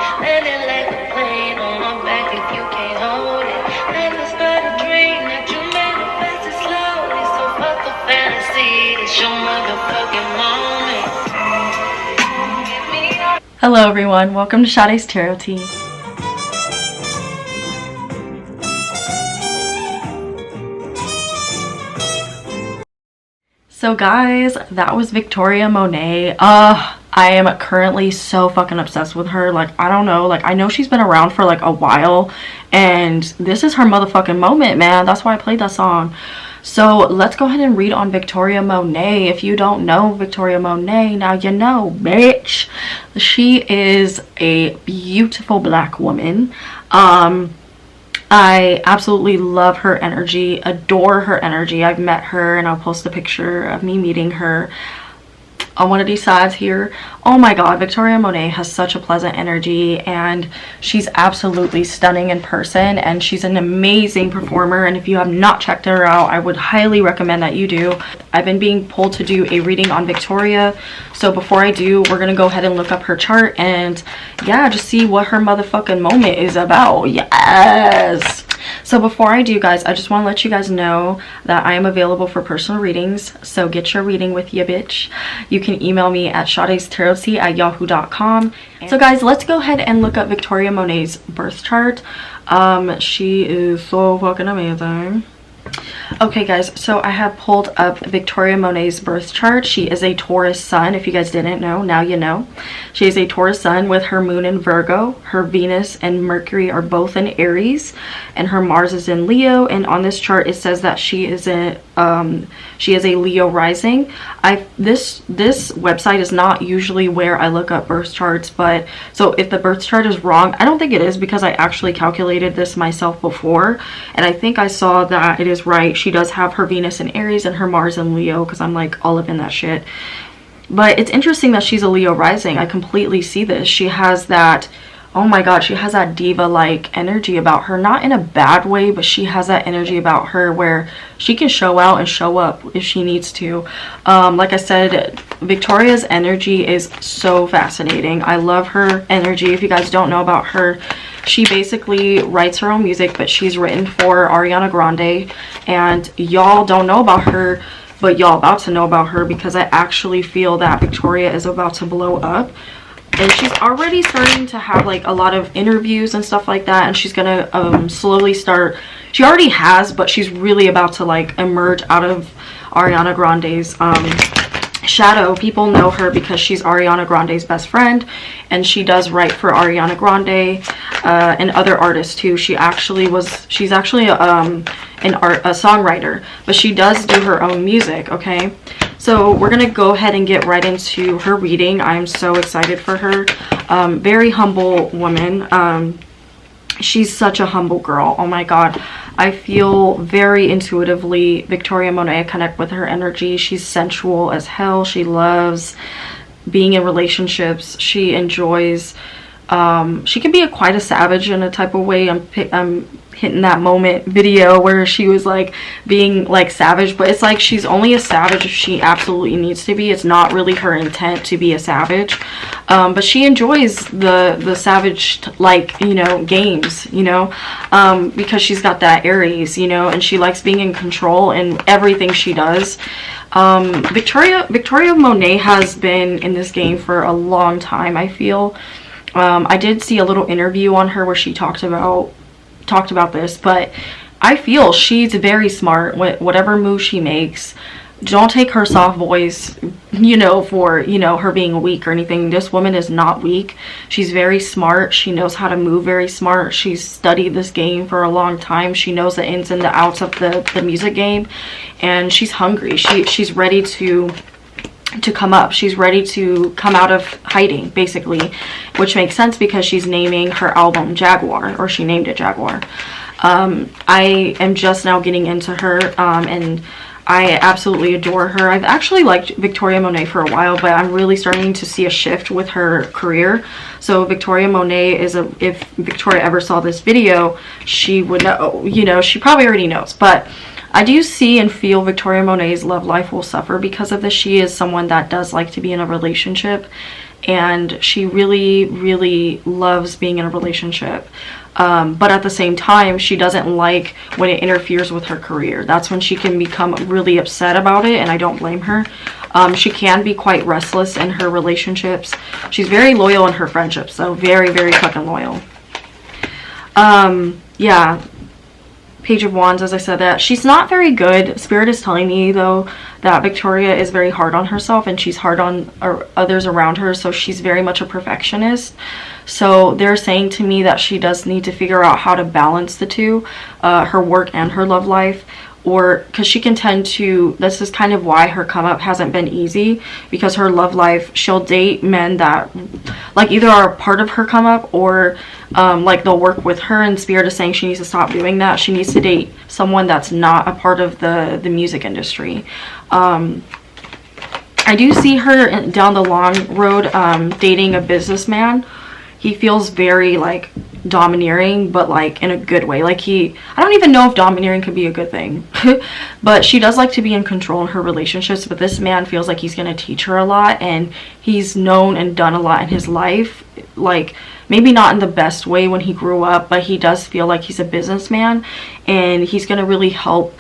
Land it like a plane on my back if you can't hold it. Life is but a dream that you manifest it slowly. So fuck the fantasy, it's your motherfucking moment. Hello everyone, welcome to Sade's Tarot Tea. So guys, that was Victoria Monét. I am currently so fucking obsessed with her. Like, I don't know, like I know she's been around for like a while and this is her motherfucking moment, man. That's why I played that song. So let's go ahead and read on Victoria Monét. If you don't know Victoria Monét, now you know, bitch. She is a beautiful black woman. I absolutely love her energy, adore her energy. I've met her and I'll post a picture of me meeting her on one of these sides here. Oh my god, Victoria Monét has such a pleasant energy and she's absolutely stunning in person and she's an amazing performer, and if you have not checked her out, I would highly recommend that you do. I've been being pulled to do a reading on Victoria, so before I do, we're gonna go ahead and look up her chart and yeah, just see what her motherfucking moment is about. Yes! So before I do, guys, I just want to let you guys know that I am available for personal readings, so get your reading with ya, bitch. You can email me at shadestarottea@yahoo.com. So guys, let's go ahead and look up Victoria Monét's birth chart. She is so fucking amazing. Okay guys, so I have pulled up Victoria Monét's birth chart. She is a Taurus sun. If you guys didn't know, now you know. She is a Taurus sun with her moon in Virgo. Her Venus and Mercury are both in Aries and her Mars is in Leo, and on this chart it says that she is a Leo rising. This website is not usually where I look up birth charts, but so if the birth chart is wrong, I don't think it is because I actually calculated this myself before and I think I saw that it is right. She does have her Venus in Aries and her Mars in Leo because I'm like all up in that shit. But it's interesting that she's a Leo rising. I completely see this. She has that, oh my god, she has that diva-like energy about her. Not in a bad way, but she has that energy about her where she can show out and show up if she needs to. Like I said, Victoria's energy is so fascinating. I love her energy. If you guys don't know about her, she basically writes her own music, but she's written for Ariana Grande, and y'all don't know about her, but y'all about to know about her because I actually feel that Victoria is about to blow up. And she's already starting to have like a lot of interviews and stuff like that, and she's gonna slowly start, she already has, but she's really about to like emerge out of Ariana Grande's shadow. People know her because she's Ariana Grande's best friend, and she does write for Ariana Grande and other artists too. She's actually a songwriter, but she does do her own music. Okay, so we're gonna go ahead and get right into her reading. I'm so excited for her. Very humble woman. She's such a humble girl. Oh my god, I feel very intuitively Victoria Monét connect with her energy. She's sensual as hell. She loves being in relationships. She enjoys she can be quite a savage in a type of way. I'm hitting that moment video where she was like being like savage, but it's like she's only a savage if she absolutely needs to be. It's not really her intent to be a savage, but she enjoys the savage, like, you know, games, you know, because she's got that Aries, you know, and she likes being in control in everything she does. Victoria Monét has been in this game for a long time, I feel. I did see a little interview on her where she talked about this, but I feel she's very smart. Whatever move she makes, don't take her soft voice, you know, for, you know, her being weak or anything. This woman is not weak. She's very smart. She knows how to move very smart. She's studied this game for a long time. She knows the ins and the outs of the music game, and she's hungry. She's ready to come up. She's ready to come out of hiding, basically, which makes sense because she's naming her album Jaguar, or she named it Jaguar. I am just now getting into her, and I absolutely adore her. I've actually liked Victoria Monét for a while, but I'm really starting to see a shift with her career. So Victoria Monét is if Victoria ever saw this video, she would know, you know, she probably already knows, but I do see and feel Victoria Monét's love life will suffer because of this. She is someone that does like to be in a relationship, and she really, really loves being in a relationship. But at the same time, she doesn't like when it interferes with her career. That's when she can become really upset about it, and I don't blame her. She can be quite restless in her relationships. She's very loyal in her friendships, so very, very fucking loyal. Yeah. Page of Wands, as I said, that she's not very good. Spirit is telling me, though, that Victoria is very hard on herself, and she's hard on others around her, so she's very much a perfectionist. So they're saying to me that she does need to figure out how to balance the two, her work and her love life, or because she can tend to, this is kind of why her come up hasn't been easy, because her love life, she'll date men that like either are part of her come up, or like they'll work with her, and Spirit is saying she needs to stop doing that. She needs to date someone that's not a part of the music industry. I do see her down the long road dating a businessman. He feels very like domineering, but like in a good way. Like I don't even know if domineering could be a good thing. But she does like to be in control in her relationships, but this man feels like he's going to teach her a lot, and he's known and done a lot in his life, like maybe not in the best way when he grew up, but he does feel like he's a businessman, and he's going to really help,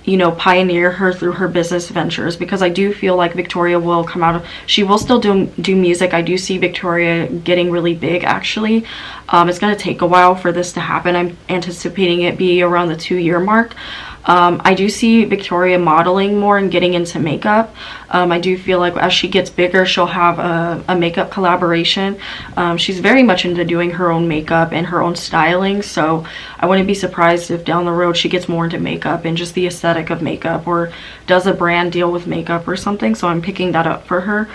you know, pioneer her through her business ventures, because I do feel like Victoria will come out of, she will still do music. I do see Victoria getting really big, actually. It's going to take a while for this to happen. I'm anticipating it be around the 2-year mark. I do see Victoria modeling more and getting into makeup. I do feel like as she gets bigger, she'll have a makeup collaboration. She's very much into doing her own makeup and her own styling, so I wouldn't be surprised if down the road she gets more into makeup and just the aesthetic of makeup, or does a brand deal with makeup or something. So I'm picking that up for her.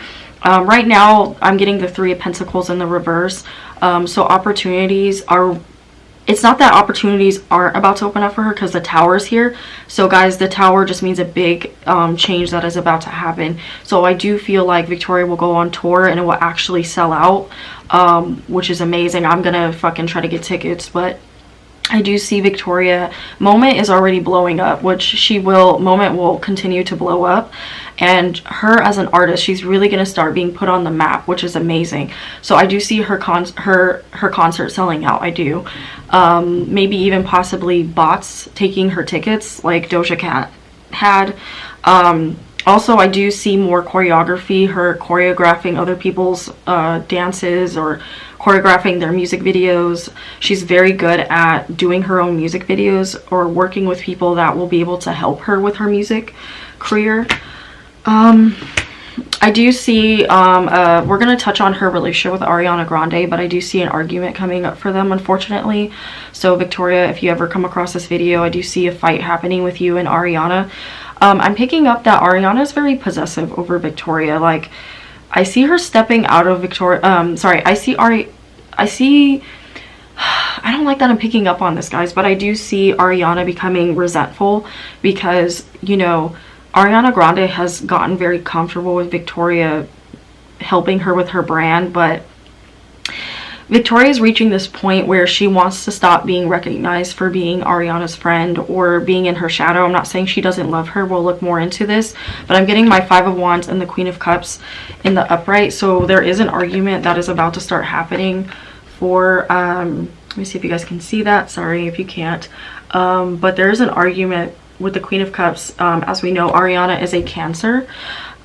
Right now, I'm getting the 3 of Pentacles in the reverse. So opportunities are, it's not that opportunities aren't about to open up for her, because the Tower is here. So guys, the Tower just means a big change that is about to happen. So I do feel like Victoria will go on tour and it will actually sell out, which is amazing. I'm gonna fucking try to get tickets, but I do see Victoria, Moment is already blowing up, which she will, Moment will continue to blow up. And her as an artist, she's really going to start being put on the map, which is amazing. So I do see her concert selling out. I do. Maybe even possibly bots taking her tickets like Doja Cat had. Also, I do see more choreography, her choreographing other people's dances, or choreographing their music videos. She's very good at doing her own music videos, or working with people that will be able to help her with her music career. I do see, we're going to touch on her relationship with Ariana Grande, but I do see an argument coming up for them, unfortunately. So Victoria, if you ever come across this video, I do see a fight happening with you and Ariana. I'm picking up that Ariana is very possessive over Victoria. Like, I see her stepping out of Victoria, I don't like that I'm picking up on this, guys, but I do see Ariana becoming resentful, because, you know, Ariana Grande has gotten very comfortable with Victoria helping her with her brand, but Victoria is reaching this point where she wants to stop being recognized for being Ariana's friend or being in her shadow. I'm not saying she doesn't love her. We'll look more into this, but I'm getting my 5 of Wands and the Queen of Cups in the upright. So there is an argument that is about to start happening for, let me see if you guys can see that. Sorry if you can't. But there is an argument with the Queen of Cups. As we know, Ariana is a Cancer.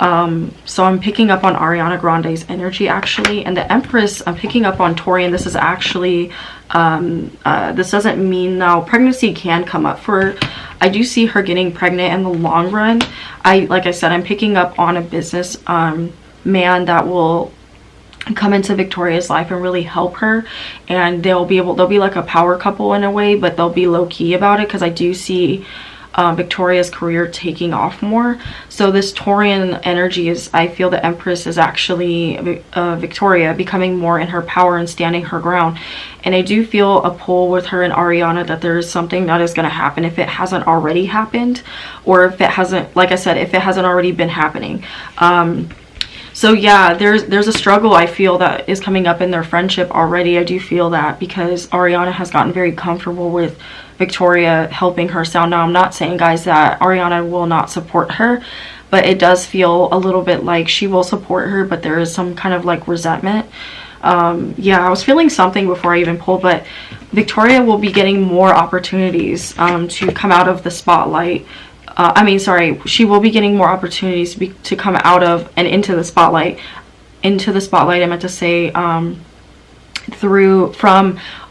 So I'm picking up on Ariana Grande's energy, actually, and the Empress, I'm picking up on Taurian. This is actually, this doesn't mean now pregnancy can come up for her. I do see her getting pregnant in the long run. Like I said, I'm picking up on a business man that will come into Victoria's life and really help her, and they'll be like a power couple in a way, but they'll be low-key about it, because I do see Victoria's career taking off more. So this Taurian energy is, I feel the Empress is actually Victoria becoming more in her power and standing her ground. And I do feel a pull with her and Ariana that there is something that is going to happen, if it hasn't already happened, or if it hasn't, like I said, if it hasn't already been happening. So yeah, there's a struggle I feel that is coming up in their friendship already. I do feel that, because Ariana has gotten very comfortable with Victoria helping her sound. Now, I'm not saying, guys, that Ariana will not support her, but it does feel a little bit like she will support her, but there is some kind of like resentment. Yeah, I was feeling something before I even pulled, but Victoria will be getting more opportunities to come out of the spotlight. I mean, sorry, she will be getting more opportunities to come out of and into the spotlight. Into the spotlight, I meant to say, from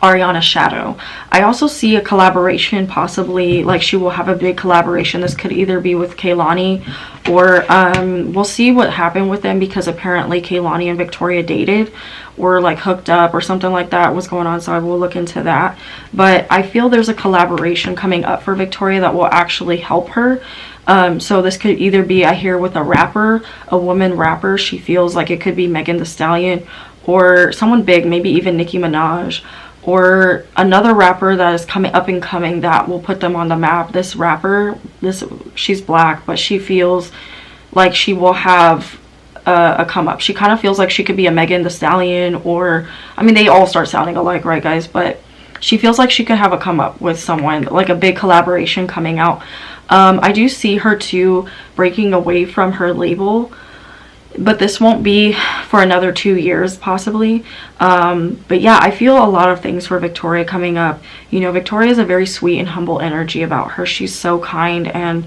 Ariana's shadow. I also see a collaboration, possibly, like she will have a big collaboration. This could either be with Kehlani, or we'll see what happened with them, because apparently Kehlani and Victoria dated or like hooked up or something like that was going on, so I will look into that. But I feel there's a collaboration coming up for Victoria that will actually help her. So this could either be, I hear, with a rapper, a woman rapper. She feels like it could be Megan Thee Stallion, or someone big, maybe even Nicki Minaj, or another rapper that is coming up and coming that will put them on the map. This rapper, she's black, but she feels like she will have a come up. She kind of feels like she could be a Megan Thee Stallion, or, I mean, they all start sounding alike, right guys? But she feels like she could have a come up with someone, like a big collaboration coming out. I do see her too breaking away from her label, but this won't be for another 2 years possibly. But yeah, I feel a lot of things for Victoria coming up. You know, Victoria is a very sweet and humble energy about her. She's so kind, and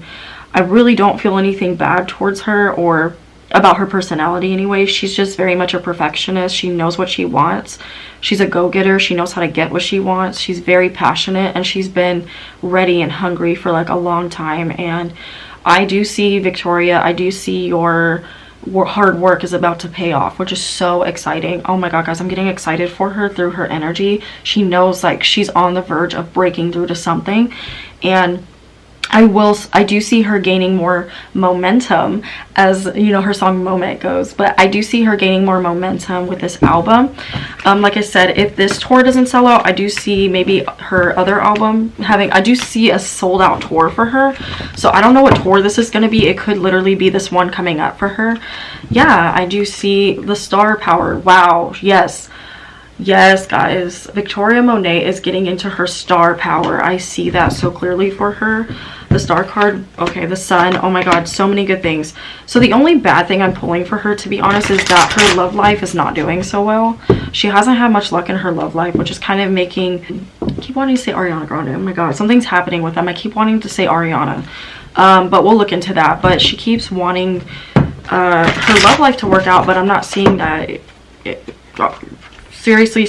I really don't feel anything bad towards her, or about her personality anyway. She's just very much a perfectionist. She knows what she wants. She's a go-getter. She knows how to get what she wants. She's very passionate, and she's been ready and hungry for like a long time. And I do see, Victoria, I do see your hard work is about to pay off, which is so exciting. Oh my god guys, I'm getting excited for her through her energy. She knows like she's on the verge of breaking through to something, and I do see her gaining more momentum, as you know her song Monét goes, but I do see her gaining more momentum with this album. Like I said, if this tour doesn't sell out, I do see maybe her other album I do see a sold out tour for her. So I don't know what tour this is going to be. It could literally be this one coming up for her. Yeah, I do see the star power. Wow, yes. Yes, guys, Victoria Monét is getting into her star power. I see that so clearly for her. The star card, okay, the sun, oh my god, so many good things. So the only bad thing I'm pulling for her, to be honest, is that her love life is not doing so well. She hasn't had much luck in her love life, which is kind of making, I keep wanting to say Ariana Grande. Oh my god, something's happening with them. I keep wanting to say Ariana, but we'll look into that. But she keeps wanting her love life to work out, but I'm not seeing that. Seriously,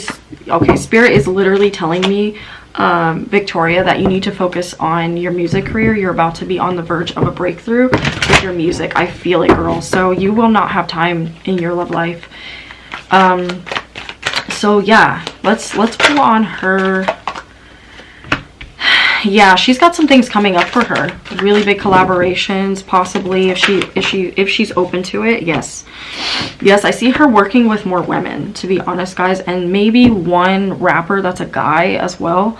okay, Spirit is literally telling me, Victoria, that you need to focus on your music career. You're about to be on the verge of a breakthrough with your music. I feel it, girl. So you will not have time in your love life. So yeah, let's pull on her. Yeah, she's got some things coming up for her. Really big collaborations, possibly, if she's open to it. Yes, I see her working with more women, to be honest, guys, and maybe one rapper that's a guy as well.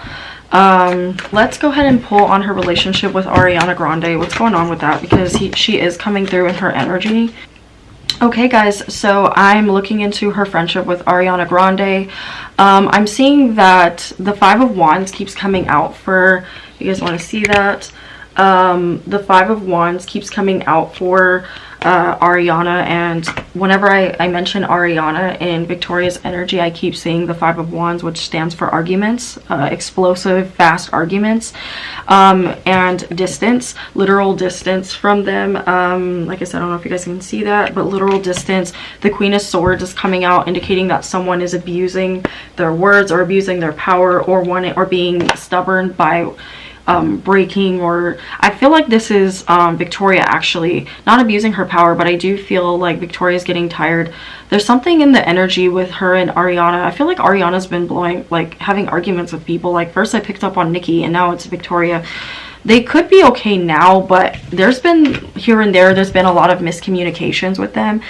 Let's go ahead and pull on her relationship with Ariana Grande. What's going on with that? Because she is coming through in her energy. Okay guys, so I'm looking into her friendship with Ariana Grande. I'm seeing that the Five of Wands keeps coming out for, you guys want to see that? The Five of Wands keeps coming out for Ariana, and whenever I mention Ariana in Victoria's energy, I keep seeing the Five of Wands, which stands for arguments, explosive, fast arguments, and distance, literal distance from them. Like I said, I don't know if you guys can see that, but literal distance. The Queen of Swords is coming out, indicating that someone is abusing their words or abusing their power, or being stubborn by breaking, or I feel like this is Victoria actually not abusing her power, but I do feel like Victoria's getting tired. There's something in the energy with her and Ariana. I feel like Ariana's been having arguments with people. Like first I picked up on Nikki, and now it's Victoria. They could be okay now, but there's been here and there's been a lot of miscommunications with them.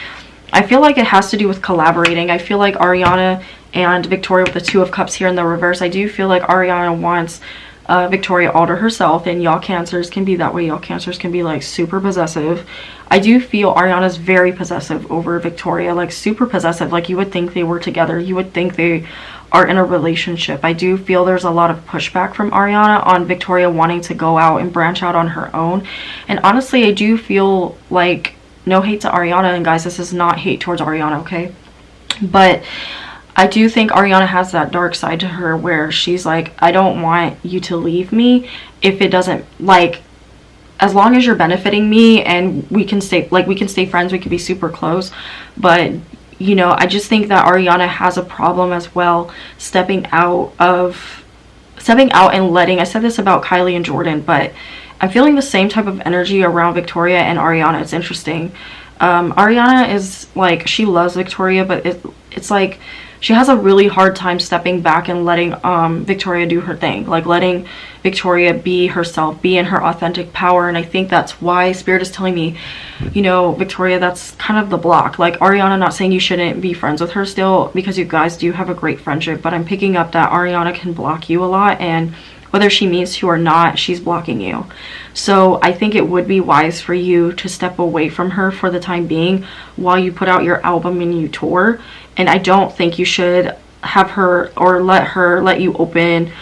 I feel like it has to do with collaborating. I feel like Ariana and Victoria with the Two of Cups here in the reverse, I do feel like Ariana wants Victoria all to herself, and y'all Cancers can be that way. Y'all Cancers can be like super possessive. I do feel Ariana's very possessive over Victoria, like super possessive. Like you would think they were together. You would think they are in a relationship. I do feel there's a lot of pushback from Ariana on Victoria wanting to go out and branch out on her own. And honestly, I do feel like, no hate to Ariana, and guys, this is not hate towards Ariana, okay? But I do think Ariana has that dark side to her where she's like, I don't want you to leave me if it doesn't, like, as long as you're benefiting me and we can stay, like, we can stay friends, we could be super close. But you know, I just think that Ariana has a problem as well stepping out and letting, I said this about Kylie and Jordan, but I'm feeling the same type of energy around Victoria and Ariana. It's interesting. Ariana is like, she loves Victoria, but it's like she has a really hard time stepping back and letting Victoria do her thing, like letting Victoria be herself, be in her authentic power. And I think that's why Spirit is telling me, you know, Victoria, that's kind of the block. Like, Ariana, not saying you shouldn't be friends with her still, because you guys do have a great friendship, but I'm picking up that Ariana can block you a lot, and whether she means to or not, she's blocking you. So I think it would be wise for you to step away from her for the time being while you put out your album and you tour. And I don't think you should have her or let you open.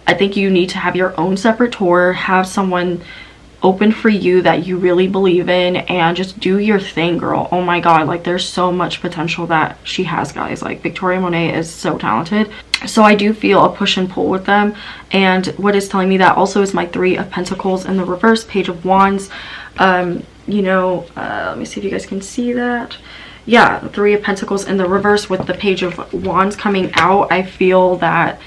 I think you need to have your own separate tour, have someone open for you that you really believe in, and just do your thing, girl. Oh my god, like, there's so much potential that she has, guys. Like, Victoria Monet is so talented. So I do feel a push and pull with them. And what is telling me that also is my Three of Pentacles in the reverse, Page of Wands. You know, let me see if you guys can see that. Yeah, the Three of Pentacles in the reverse with the Page of Wands coming out. I feel that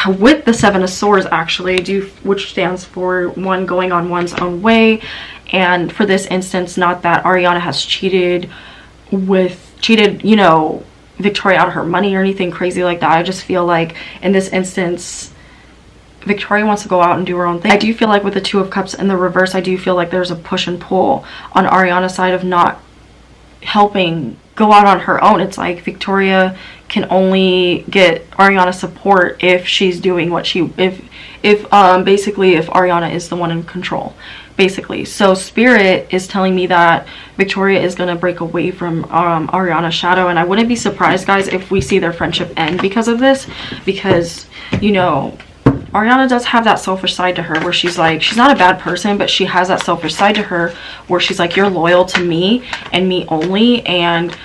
with the Seven of Swords, actually, which stands for one going on one's own way. And for this instance, not that Ariana has cheated, you know, Victoria out of her money or anything crazy like that. I just feel like in this instance, Victoria wants to go out and do her own thing. I do feel like with the Two of Cups in the reverse, I do feel like there's a push and pull on Ariana's side of not helping go out on her own. It's like Victoria can only get Ariana support if she's doing what she, basically if Ariana is the one in control, basically. So Spirit is telling me that Victoria is going to break away from Ariana's shadow, and I wouldn't be surprised, guys, if we see their friendship end because of this, because, you know, Ariana does have that selfish side to her where she's like, she's not a bad person, but she has that selfish side to her where she's like, you're loyal to me and me only. And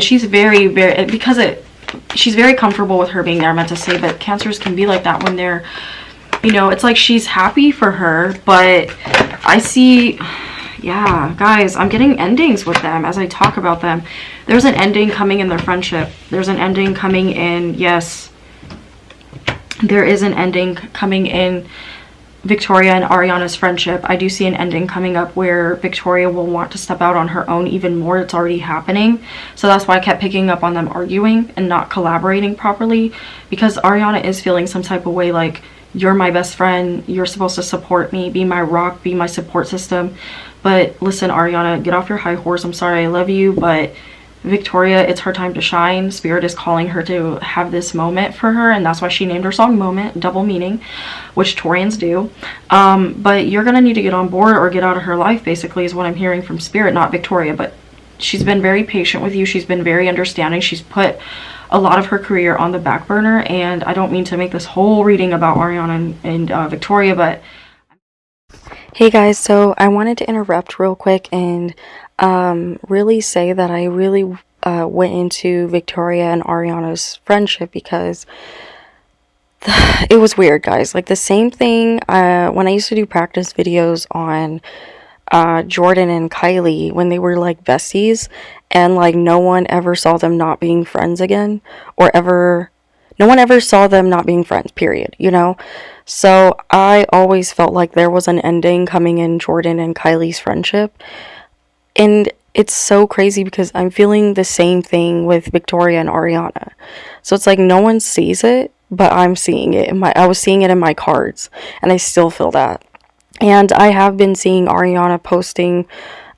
she's very, very, she's very comfortable with her being there, I meant to say, but Cancers can be like that when they're, you know, it's like she's happy for her, but I see, yeah, guys, I'm getting endings with them as I talk about them. There's an ending coming in their friendship. There's an ending coming in, yes, there is an ending coming in Victoria and Ariana's friendship. I do see an ending coming up where Victoria will want to step out on her own even more. It's already happening. So that's why I kept picking up on them arguing and not collaborating properly, because Ariana is feeling some type of way like, you're my best friend, you're supposed to support me, be my rock, be my support system. But listen, Ariana, get off your high horse. I'm sorry, I love you, but Victoria, it's her time to shine. Spirit is calling her to have this moment for her, and that's why she named her song Moment, double meaning, which Taurians do. But you're gonna need to get on board or get out of her life, basically, is what I'm hearing from Spirit, not Victoria. But she's been very patient with you. She's been very understanding. She's put a lot of her career on the back burner, and I don't mean to make this whole reading about Ariana and Victoria, but hey guys, so I wanted to interrupt real quick and really say that I really went into Victoria and Ariana's friendship because it was weird, guys. Like the same thing when I used to do practice videos on Jordan and Kylie when they were like besties, and like no one ever saw them not being friends again, or no one ever saw them not being friends, period, you know? So I always felt like there was an ending coming in Jordan and Kylie's friendship. And it's so crazy because I'm feeling the same thing with Victoria and Ariana. So it's like no one sees it, but I'm seeing it. I was seeing it in my cards, and I still feel that. And I have been seeing Ariana posting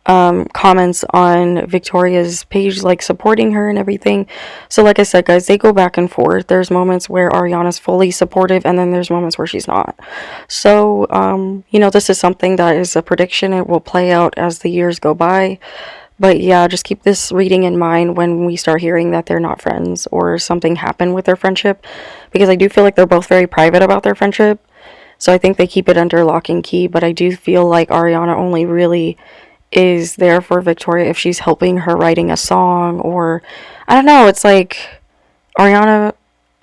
comments on Victoria's page, like supporting her and everything. So like I said, guys, they go back and forth. There's moments where Ariana's fully supportive, and then there's moments where she's not. So you know, this is something that is a prediction. It will play out as the years go by, But yeah, just keep this reading in mind when we start hearing that they're not friends or something happened with their friendship, because I do feel like they're both very private about their friendship. So I think they keep it under lock and key, but I do feel like Ariana only really is there for Victoria if she's helping her writing a song, or I don't know, it's like Ariana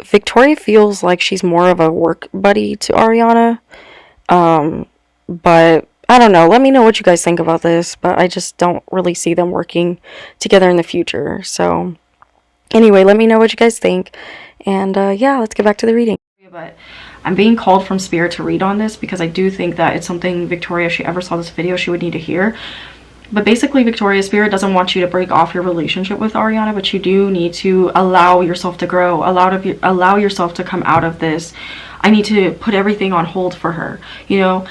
Victoria feels like she's more of a work buddy to Ariana. But I don't know. Let me know what you guys think about this, but I just don't really see them working together in the future. So anyway, let me know what you guys think. And yeah, let's get back to the reading. But I'm being called from Spirit to read on this because I do think that it's something Victoria, if she ever saw this video, she would need to hear. But basically, Victoria, Spirit doesn't want you to break off your relationship with Ariana, but you do need to allow yourself to grow, allow yourself to come out of this. I need to put everything on hold for her, you know?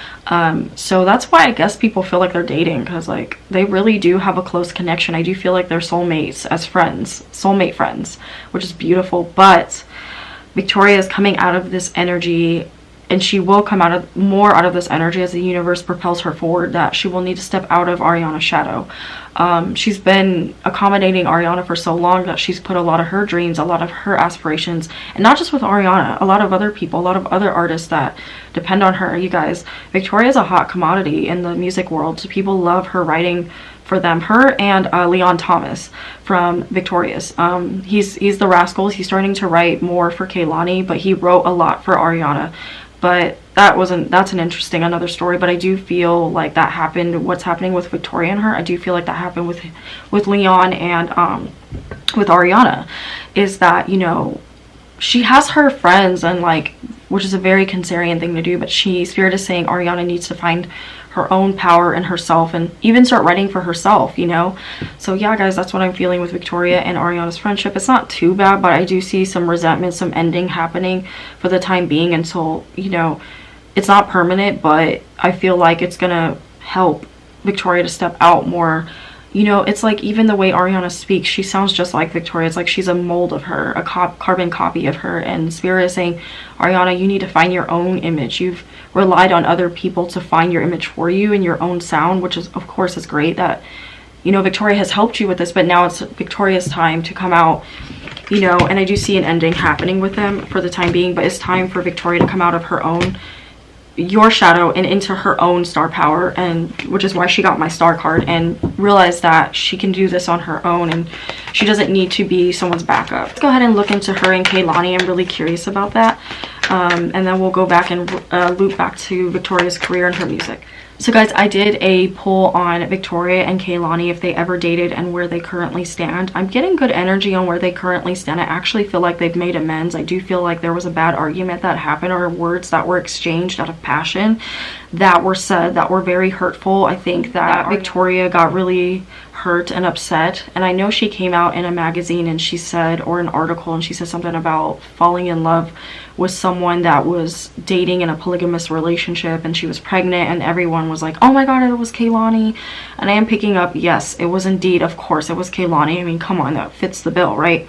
So that's why I guess people feel like they're dating, because like they really do have a close connection. I do feel like they're soulmates as friends, soulmate friends, which is beautiful. But Victoria is coming out of this energy, and she will come out of more out of this energy as the universe propels her forward, that she will need to step out of Ariana's shadow. She's been accommodating Ariana for so long that she's put a lot of her dreams, a lot of her aspirations, and not just with Ariana, a lot of other people, a lot of other artists that depend on her. You guys, Victoria is a hot commodity in the music world. So people love her writing for them. Her and Leon Thomas from Victorious. He's the Rascals. He's starting to write more for Kehlani, but he wrote a lot for Ariana. But that's an interesting another story. But I do feel like that happened, what's happening with Victoria and her, I do feel like that happened with Leon and with Ariana, is that, you know, she has her friends, and like, which is a very Cancerian thing to do, but Spirit is saying Ariana needs to find her own power in herself and even start writing for herself, you know? So yeah, guys, that's what I'm feeling with Victoria and Ariana's friendship. It's not too bad, but I do see some resentment, some ending happening for the time being until, you know, it's not permanent, but I feel like it's gonna help Victoria to step out more. You know, it's like even the way Ariana speaks, she sounds just like Victoria. It's like she's a mold of her, a carbon copy of her. And Spirit is saying, Ariana, you need to find your own image. You've relied on other people to find your image for you and your own sound, which is, of course, is great that, you know, Victoria has helped you with this, but now it's Victoria's time to come out, you know, and I do see an ending happening with them for the time being, but it's time for Victoria to come out of her own, your shadow, and into her own star power, and which is why she got my star card, and realize that she can do this on her own and she doesn't need to be someone's backup. Let's go ahead and look into her and Kehlani. I'm really curious about that, and then we'll go back and loop back to Victoria's career and her music. So guys, I did a poll on Victoria and Kehlani, if they ever dated and where they currently stand. I'm getting good energy on where they currently stand. I actually feel like they've made amends. I do feel like there was a bad argument that happened, or words that were exchanged out of passion that were said that were very hurtful. I think that Victoria got really hurt and upset, and I know she came out in a magazine and she said, or an article, and she said something about falling in love with someone that was dating in a polygamous relationship, and she was pregnant, and everyone was like, oh my god, it was Kehlani. And I am picking up, yes, it was indeed, of course, it was Kehlani. I mean, come on, that fits the bill, right?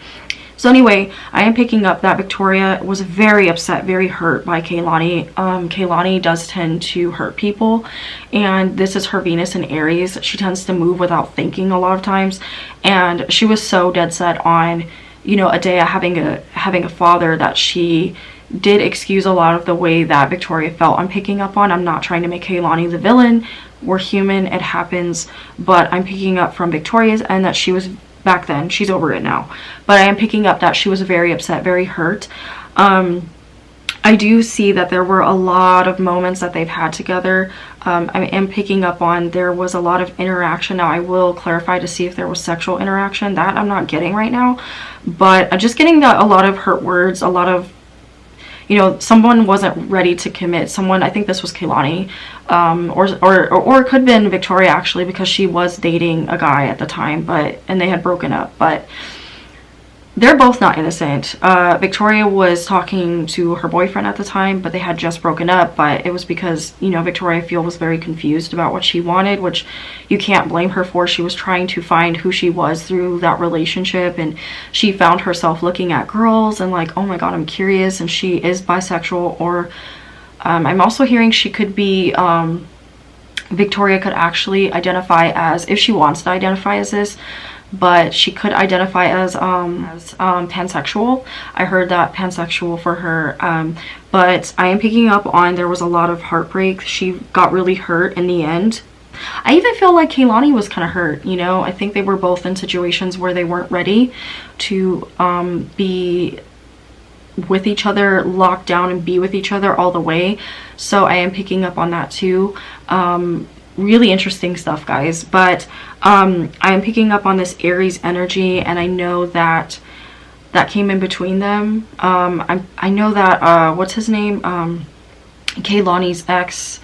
So anyway, I am picking up that Victoria was very upset, very hurt by Kehlani. Kehlani does tend to hurt people, and this is her Venus in Aries. She tends to move without thinking a lot of times, and she was so dead set on, you know, Adea having a father, that she did excuse a lot of the way that Victoria felt. I'm picking up on, I'm not trying to make Kehlani the villain. We're human, it happens, but I'm picking up from Victoria's and that she was, back then, she's over it now, but I am picking up that she was very upset, very hurt. I do see that there were a lot of moments that they've had together. I am picking up on there was a lot of interaction. Now I will clarify to see if there was sexual interaction. That I'm not getting right now, but I'm just getting a lot of hurt words, a lot of, you know, someone wasn't ready to commit. Someone, I think this was Kehlani, or it could have been Victoria actually, because she was dating a guy at the time, and they had broken up, but they're both not innocent. Victoria was talking to her boyfriend at the time, but they had just broken up, but it was because, you know, Victoria, I feel, was very confused about what she wanted, which you can't blame her for. She was trying to find who she was through that relationship, and she found herself looking at girls and like, oh my god, I'm curious, and she is bisexual, or I'm also hearing she could be Victoria could actually identify as, if she wants to identify as this, but she could identify as pansexual. I heard that pansexual for her, but I am picking up on there was a lot of heartbreak. She got really hurt in the end. I even feel like Kehlani was kind of hurt, you know. I think they were both in situations where they weren't ready to be with each other, locked down and be with each other all the way. So I am picking up on that too. Really interesting stuff, guys. But I am picking up on this Aries energy, and I know that that came in between them. I know that what's his name, Kehlani's ex,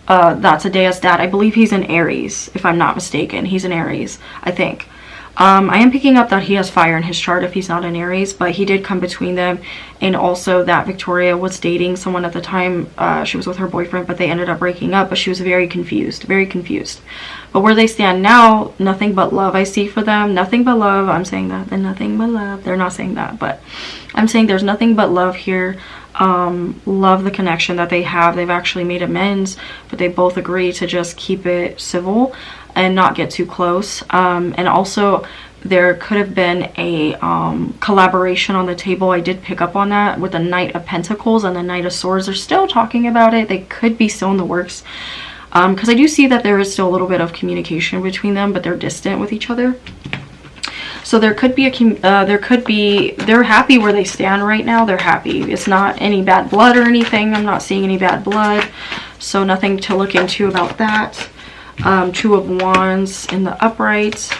that's Adea's dad. I believe he's an Aries, if I'm not mistaken. He's an Aries, I think. I am picking up that he has fire in his chart if he's not an Aries, but he did come between them. And also that Victoria was dating someone at the time. She was with her boyfriend, but they ended up breaking up. But she was very confused, very confused. But where they stand now, nothing but love I see for them. Nothing but love. I'm saying that. They're nothing but love. They're not saying that, but I'm saying there's nothing but love here. Love the connection that they have. They've actually made amends, but they both agree to just keep it civil and not get too close. And also there could have been a collaboration on the table. I did pick up on that with the Knight of Pentacles and the Knight of Swords. They're still talking about it. They could be still in the works, because I do see that there is still a little bit of communication between them, but they're distant with each other. So there could be they're happy where they stand right now. They're happy. It's not any bad blood or anything. I'm not seeing any bad blood, so nothing to look into about that. Two of Wands in the upright.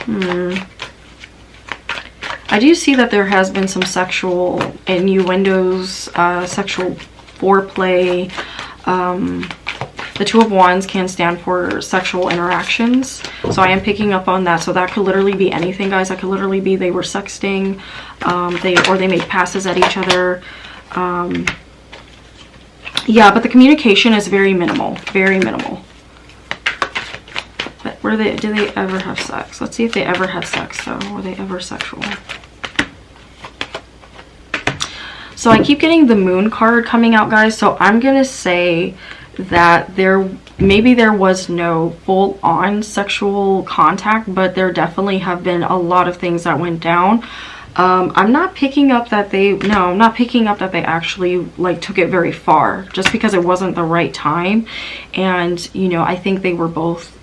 I do see that there has been some sexual innuendos, sexual foreplay. The Two of Wands can stand for sexual interactions, so I am picking up on that. So that could literally be anything, guys. That could literally be they were sexting, they made passes at each other. Yeah, but the communication is very minimal, very minimal. But do they ever have sex? Let's see if they ever had sex, though. Were they ever sexual? So I keep getting the Moon card coming out, guys. So I'm gonna say that maybe there was no full-on sexual contact, but there definitely have been a lot of things that went down. I'm not picking up that I'm not picking up that they actually like took it very far, just because it wasn't the right time. And you know, I think they were both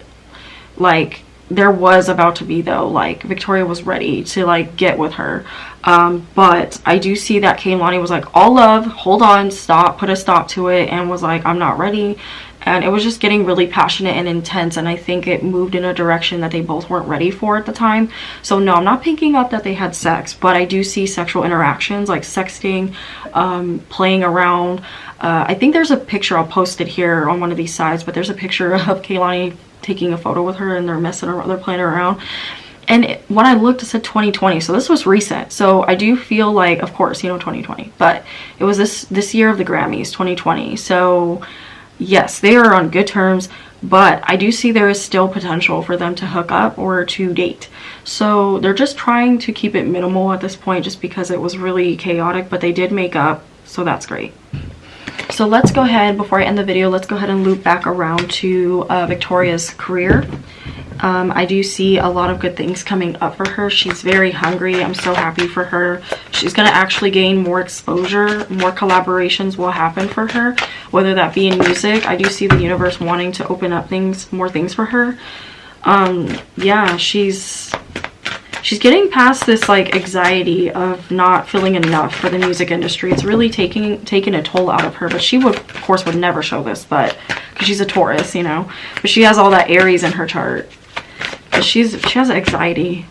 like, there was about to be, though, like Victoria was ready to like get with her, but I do see that Kehlani was like, all love, hold on, stop, put a stop to it, and was like, I'm not ready. And it was just getting really passionate and intense, and I think it moved in a direction that they both weren't ready for at the time. So no, I'm not picking up that they had sex, but I do see sexual interactions like sexting, playing around. I think there's a picture, I'll post it here on one of these sides, but there's a picture of Kehlani taking a photo with her, and they're messing around, they're playing around. And when I looked, it said 2020, so this was recent. So I do feel like, of course, you know, 2020, but it was this year of the Grammys, 2020. So yes, they are on good terms, but I do see there is still potential for them to hook up or to date. So they're just trying to keep it minimal at this point, just because it was really chaotic, but they did make up, so that's great. So let's go ahead, before I end the video, let's go ahead and loop back around to Victoria's career. I do see a lot of good things coming up for her. She's very hungry. I'm so happy for her. She's going to actually gain more exposure. More collaborations will happen for her, whether that be in music. I do see the universe wanting to open up more things for her. Yeah, she's getting past this like anxiety of not feeling enough for the music industry. It's really taking a toll out of her, but she would, of course, would never show this, but because she's a Taurus, you know, but she has all that Aries in her chart. But she has anxiety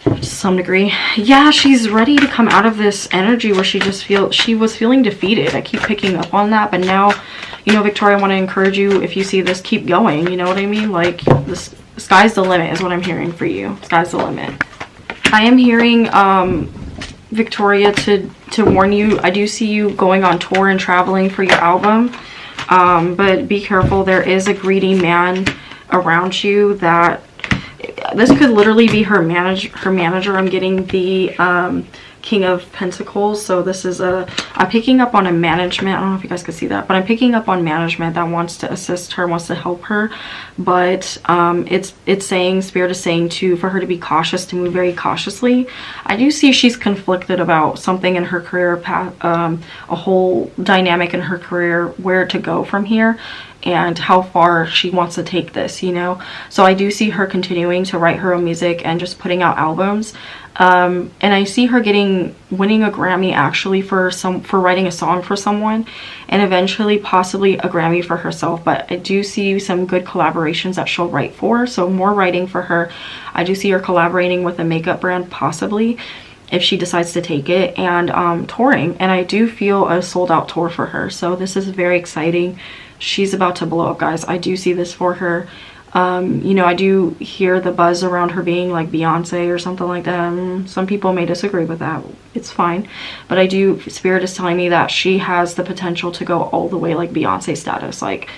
to some degree. Yeah, she's ready to come out of this energy where she was feeling defeated. I keep picking up on that, but now, you know, Victoria, I want to encourage you, if you see this, keep going, you know what I mean? Like, this sky's the limit is what I'm hearing for you. Sky's the limit. I am hearing Victoria to warn you. I do see you going on tour and traveling for your album, but be careful. There is a greedy man around you that this could literally be her manager. I'm getting the King of Pentacles. So this is I'm picking up on a management. I don't know if you guys can see that, but I'm picking up on management that wants to assist her, wants to help her. But it's saying, Spirit is saying for her to be cautious, to move very cautiously. I do see she's conflicted about something in her career path, a whole dynamic in her career, where to go from here and how far she wants to take this, you know. So I do see her continuing to write her own music and just putting out albums. And I see her winning a Grammy actually for writing a song for someone, and eventually possibly a Grammy for herself. But I do see some good collaborations that she'll write for, so more writing for her. I do see her collaborating with a makeup brand possibly, if she decides to take it, and touring. And I do feel a sold out tour for her, so this is very exciting. She's about to blow up, guys. I do see this for her. You know, I do hear the buzz around her being like Beyonce or something like that. Some people may disagree with that. It's fine. But I do, Spirit is telling me that she has the potential to go all the way like Beyonce status. Like,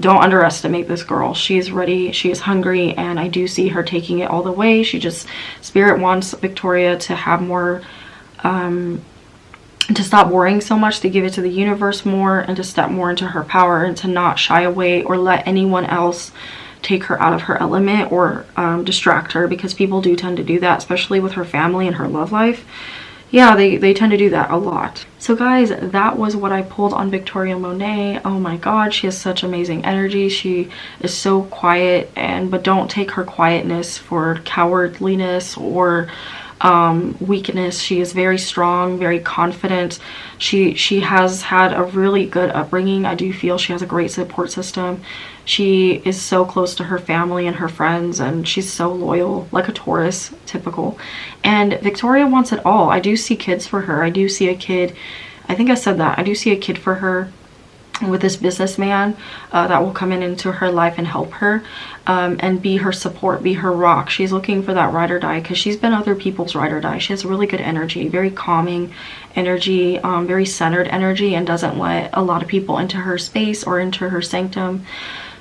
don't underestimate this girl. She is ready. She is hungry. And I do see her taking it all the way. Spirit wants Victoria to have more, to stop worrying so much, to give it to the universe more, and to step more into her power, and to not shy away or let anyone else take her out of her element or distract her, because people do tend to do that, especially with her family and her love life. Yeah, they tend to do that a lot. So guys, that was what I pulled on Victoria Monét. Oh my god, she has such amazing energy. She is so quiet, but don't take her quietness for cowardliness or weakness. She is very strong, very confident. She has had a really good upbringing. I do feel she has a great support system. She is so close to her family and her friends, and she's so loyal, like a Taurus, typical. And Victoria wants it all. I do see kids for her. I do see a kid, I think I said that, I do see a kid for her with this businessman that will come into her life and help her, and be her support, be her rock. She's looking for that ride or die, because she's been other people's ride or die. She has really good energy, very calming energy, very centered energy, and doesn't let a lot of people into her space or into her sanctum.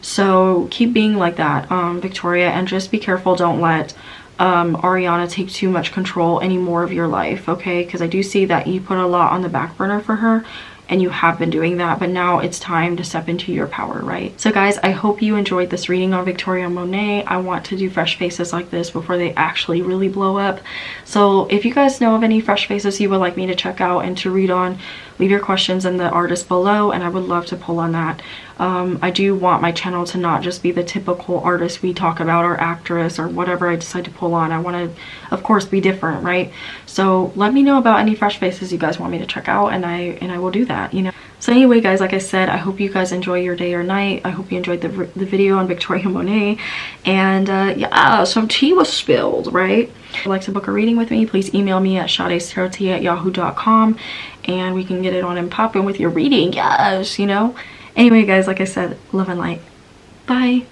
So keep being like that, Victoria, and just be careful. Don't let Ariana take too much control anymore of your life, okay? Because I do see that you put a lot on the back burner for her, and you have been doing that, but now it's time to step into your power, right? So guys, I hope you enjoyed this reading on Victoria Monét. I want to do fresh faces like this before they actually really blow up. So if you guys know of any fresh faces you would like me to check out and to read on, leave your questions in the artist below, and I would love to pull on that. I do want my channel to not just be the typical artist we talk about, or actress, or whatever I decide to pull on. I want to, of course, be different, right? So let me know about any fresh faces you guys want me to check out, and I will do that, you know. So anyway, guys, like I said, I hope you guys enjoy your day or night. I hope you enjoyed the video on Victoria Monét, and yeah, some tea was spilled, right? If you'd like to book a reading with me, please email me at shadestarot@yahoo.com, and we can get it on and popping with your reading. Yes, you know. Anyway, guys, like I said, love and light. Bye.